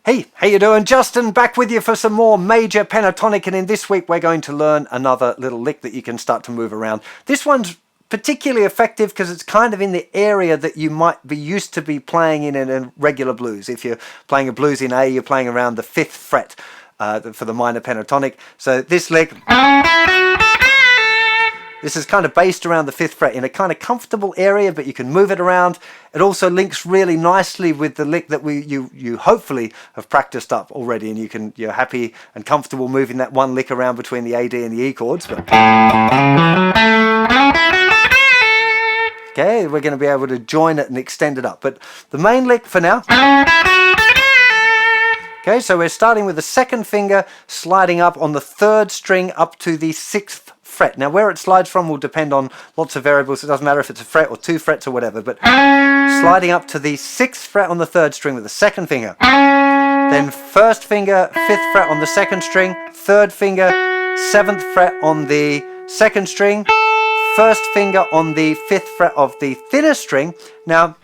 Hey, how you doing? Justin back with you for some more Major Pentatonic, and in this week we're going to learn another little lick that you can start to move around. This one's particularly effective because it's kind of in the area that you might be used to be playing in a regular blues. If you're playing a blues in A, you're playing around the 5th fret for the minor pentatonic. So this lick, this is kind of based around the 5th fret in a kind of comfortable area, but you can move it around. It also links really nicely with the lick that you hopefully have practiced up already, and you're happy and comfortable moving that one lick around between the A, D and the E chords. But okay, we're going to be able to join it and extend it up. But the main lick for now. Okay, so we're starting with the 2nd finger sliding up on the 3rd string up to the 6th fret. Now where it slides from will depend on lots of variables. It doesn't matter if it's a fret or 2 frets or whatever, but sliding up to the 6th fret on the 3rd string with the 2nd finger. Then 1st finger, 5th fret on the 2nd string, 3rd finger, 7th fret on the 2nd string, 1st finger on the 5th fret of the thinner string. Now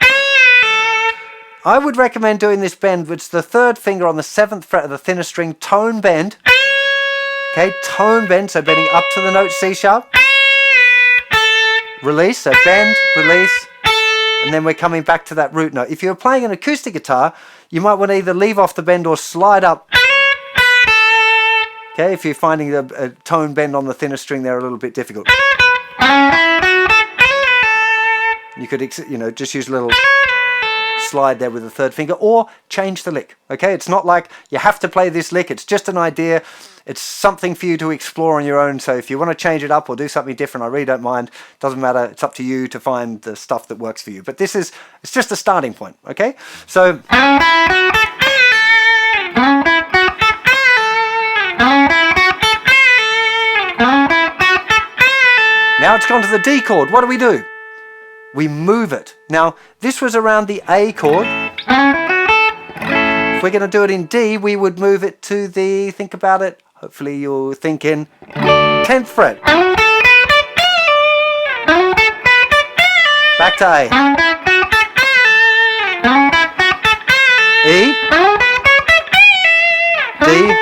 I would recommend doing this bend, which is the 3rd finger on the 7th fret of the thinner string, tone bend. Okay, tone bend, so bending up to the note C sharp. Release, so bend, release, and then we're coming back to that root note. If you're playing an acoustic guitar, you might want to either leave off the bend or slide up. Okay, if you're finding a tone bend on the thinner string, they're a little bit difficult. You could, just use a little slide there with the 3rd finger, or change the lick. Okay, it's not like you have to play this lick. It's just an idea. It's something for you to explore on your own. So if you want to change it up or do something different, I really don't mind. Doesn't matter. It's up to you to find the stuff that works for you. But it's just a starting point. Okay, so now it's gone to the D chord. What do? We move it. Now, this was around the A chord. If we're going to do it in D, we would move it to the, think about it, hopefully you're thinking, 10th fret. Back to A. E. D.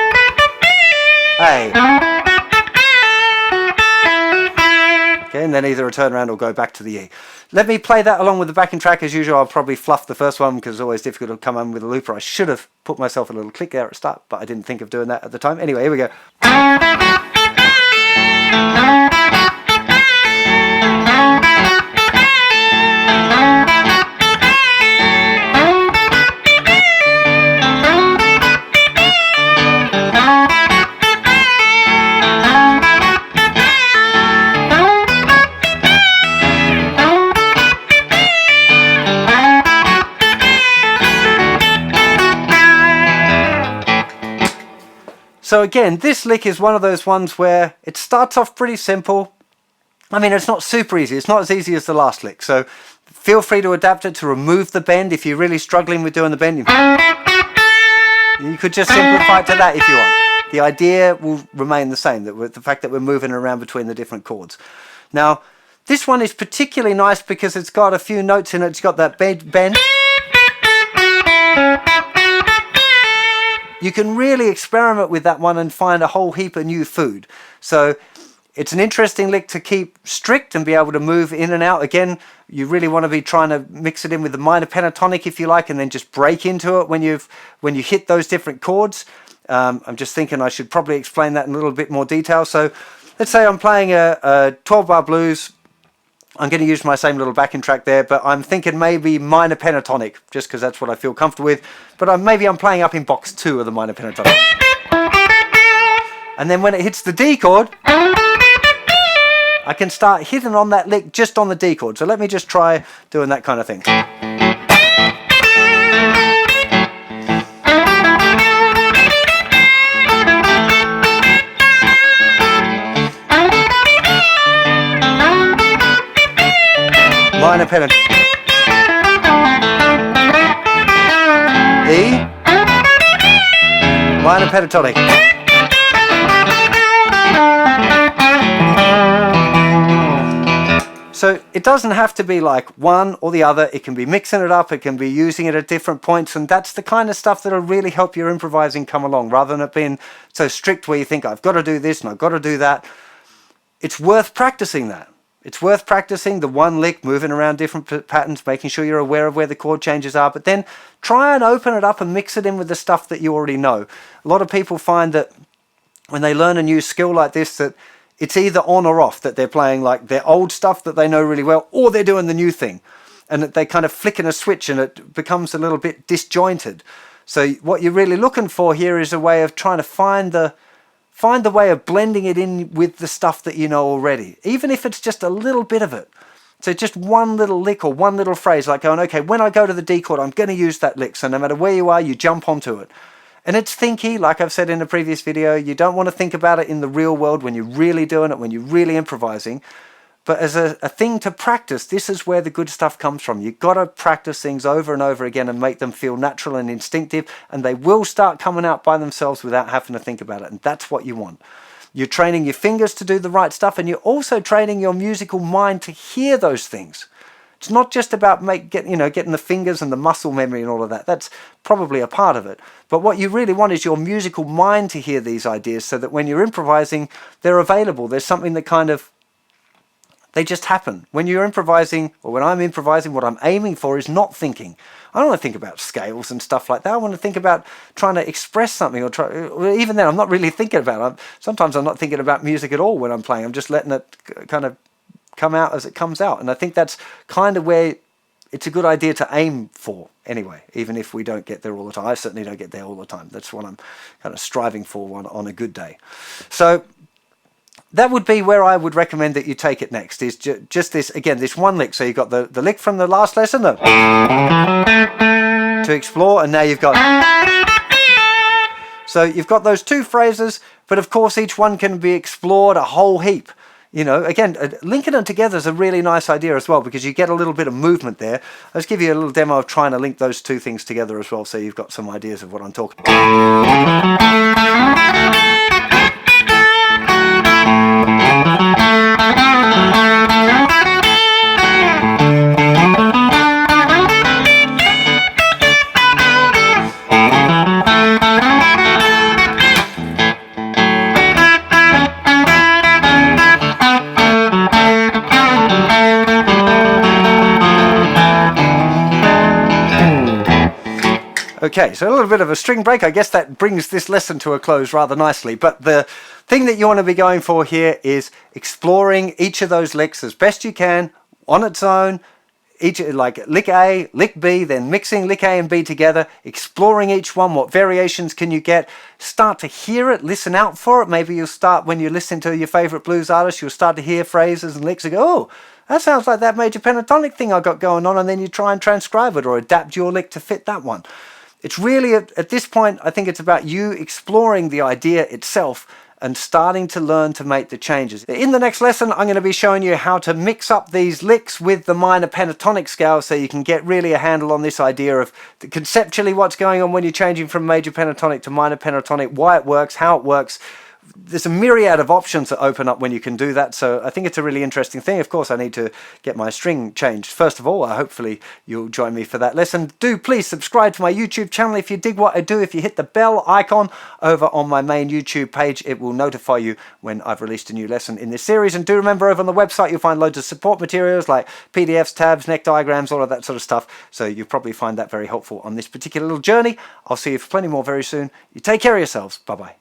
A. Okay, and then either a turnaround or go back to the E. Let me play that along with the backing track. As usual, I'll probably fluff the first one because it's always difficult to come in with a looper. I should have put myself a little click there at the start, but I didn't think of doing that at the time. Anyway, here we go. So again, this lick is one of those ones where it starts off pretty simple. I mean, it's not super easy. It's not as easy as the last lick. So feel free to adapt it to remove the bend. If you're really struggling with doing the bend, you could just simplify it to that if you want. The idea will remain the same, the fact that we're moving around between the different chords. Now, this one is particularly nice because it's got a few notes in it. It's got that bend. You can really experiment with that one and find a whole heap of new food. So it's an interesting lick to keep strict and be able to move in and out. Again, you really want to be trying to mix it in with the minor pentatonic if you like, and then just break into it when you hit those different chords. I'm just thinking I should probably explain that in a little bit more detail. So let's say I'm playing a 12-bar blues. I'm going to use my same little backing track there, but I'm thinking maybe minor pentatonic, just because that's what I feel comfortable with. But maybe I'm playing up in box 2 of the minor pentatonic. And then when it hits the D chord, I can start hitting on that lick just on the D chord. So let me just try doing that kind of thing. Minor pentatonic. E. Minor pentatonic. So it doesn't have to be like one or the other. It can be mixing it up. It can be using it at different points. And that's the kind of stuff that'll really help your improvising come along, rather than it being so strict where you think, I've got to do this and I've got to do that. It's worth practicing that. It's worth practicing the one lick, moving around different patterns, making sure you're aware of where the chord changes are, but then try and open it up and mix it in with the stuff that you already know. A lot of people find that when they learn a new skill like this, that it's either on or off, that they're playing like their old stuff that they know really well, or they're doing the new thing. And that they kind of flick in a switch and it becomes a little bit disjointed. So what you're really looking for here is a way of trying to find the way of blending it in with the stuff that you know already, even if it's just a little bit of it. So just one little lick or one little phrase, like going, okay, when I go to the D chord, I'm going to use that lick. So no matter where you are, you jump onto it. And it's thinky, like I've said in a previous video. You don't want to think about it in the real world when you're really doing it, when you're really improvising. But as a thing to practice, this is where the good stuff comes from. You've got to practice things over and over again and make them feel natural and instinctive, and they will start coming out by themselves without having to think about it. And that's what you want. You're training your fingers to do the right stuff, and you're also training your musical mind to hear those things. It's not just about getting the fingers and the muscle memory and all of that. That's probably a part of it. But what you really want is your musical mind to hear these ideas, so that when you're improvising, they're available. There's something that kind of, they just happen. When you're improvising, or when I'm improvising, what I'm aiming for is not thinking. I don't want to think about scales and stuff like that. I want to think about trying to express something, or even then, I'm not really thinking about it. Sometimes I'm not thinking about music at all when I'm playing. I'm just letting it kind of come out as it comes out. And I think that's kind of where it's a good idea to aim for anyway, even if we don't get there all the time. I certainly don't get there all the time. That's what I'm kind of striving for on a good day. So that would be where I would recommend that you take it next, is just this, again, this one lick. So you've got the lick from the last lesson to explore, and now you've got... So you've got those two phrases, but of course each one can be explored a whole heap. You know, again, linking them together is a really nice idea as well, because you get a little bit of movement there. I'll just give you a little demo of trying to link those two things together as well, so you've got some ideas of what I'm talking about. Okay, so a little bit of a string break. I guess that brings this lesson to a close rather nicely. But the thing that you want to be going for here is exploring each of those licks as best you can on its own. Each, like lick A, lick B, then mixing lick A and B together, exploring each one. What variations can you get? Start to hear it, listen out for it. Maybe you'll start, when you listen to your favorite blues artist, you'll start to hear phrases and licks and go, oh, that sounds like that major pentatonic thing I got going on, and then you try and transcribe it or adapt your lick to fit that one. It's really, at this point, I think it's about you exploring the idea itself and starting to learn to make the changes. In the next lesson, I'm going to be showing you how to mix up these licks with the minor pentatonic scale, so you can get really a handle on this idea of conceptually what's going on when you're changing from major pentatonic to minor pentatonic, why it works, how it works. There's a myriad of options that open up when you can do that, so I think it's a really interesting thing. Of course, I need to get my string changed first of all. Hopefully you'll join me for that lesson. Do please subscribe to my YouTube channel if you dig what I do. If you hit the bell icon over on my main YouTube page, it will notify you when I've released a new lesson in this series. And do remember, over on the website you'll find loads of support materials like PDFs, tabs, neck diagrams, all of that sort of stuff, so you'll probably find that very helpful on this particular little journey. I'll see you for plenty more very soon. You take care of yourselves. Bye bye.